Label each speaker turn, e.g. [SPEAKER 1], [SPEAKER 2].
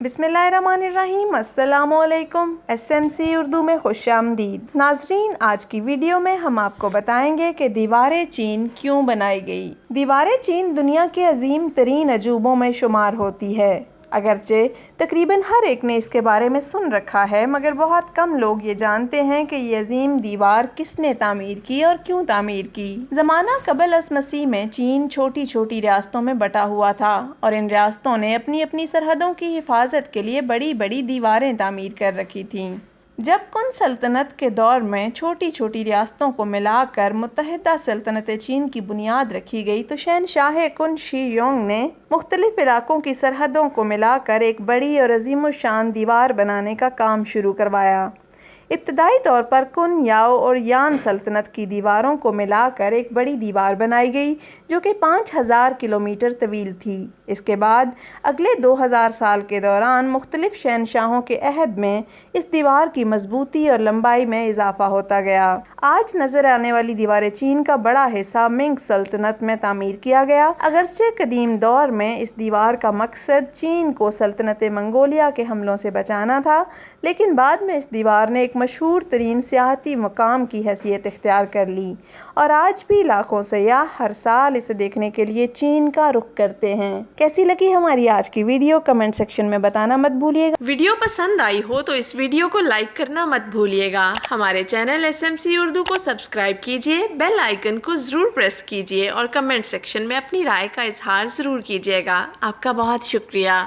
[SPEAKER 1] बिस्मिल्लाहिर्रहमानिर्रहीम। अस्सलाम वालेकुम। SMC उर्दू में खुश आमदीद। नाजरीन, आज की वीडियो में हम आपको बताएंगे कि दीवार चीन क्यों बनाई गई। दीवार चीन दुनिया के अजीम तरीन अजूबों में शुमार होती है। अगरचे तकरीबन हर एक ने इसके बारे में सुन रखा है, मगर बहुत कम लोग ये जानते हैं कि ये अजीम दीवार किसने तामीर की और क्यों तामीर की। ज़माना क़बल अस मसीह में चीन छोटी छोटी रियासतों में बटा हुआ था और इन रियासतों ने अपनी अपनी सरहदों की हिफाजत के लिए बड़ी बड़ी दीवारें तामीर कर रखी थीं। जब कुन सल्तनत के दौर में छोटी छोटी रियासतों को मिलाकर मुत्तहिदा सल्तनत चीन की बुनियाद रखी गई, तो शहनशाह कुन शी योंग ने मुख्तलिफ इलाकों की सरहदों को मिलाकर एक बड़ी और अजीमुशान दीवार बनाने का काम शुरू करवाया। इब्तदाई तौर पर कुन, याओ और यान सल्तनत की दीवारों को मिलाकर एक बड़ी दीवार बनाई गई जो कि 5000 किलोमीटर तवील थी। इसके बाद अगले 2000 साल के दौरान मुख्तलिफ शहनशाहों के अहद में इस दीवार की मजबूती और लंबाई में इजाफा होता गया। आज नजर आने वाली दीवार चीन का बड़ा हिस्सा मिंग सल्तनत में तामीर किया गया। अगरचे कदीम दौर में इस दीवार का मकसद चीन को सल्तनत मंगोलिया के हमलों से बचाना था, लेकिन बाद में इस दीवार ने एक मशहूर तरीन सियाहती मकाम की हैसियत इख्तियार कर ली और आज भी लाखों सयाह हर साल इसे देखने के लिए चीन का रुख करते हैं। कैसी लगी हमारी आज की वीडियो, कमेंट सेक्शन में बताना मत भूलिएगा।
[SPEAKER 2] वीडियो पसंद आई हो तो इस वीडियो को लाइक करना मत भूलिएगा। हमारे चैनल SMC उर्दू को सब्सक्राइब कीजिए, बेल आइकन को ज़रूर प्रेस कीजिए और कमेंट सेक्शन में अपनी राय का इजहार ज़रूर कीजिएगा। आपका बहुत शुक्रिया।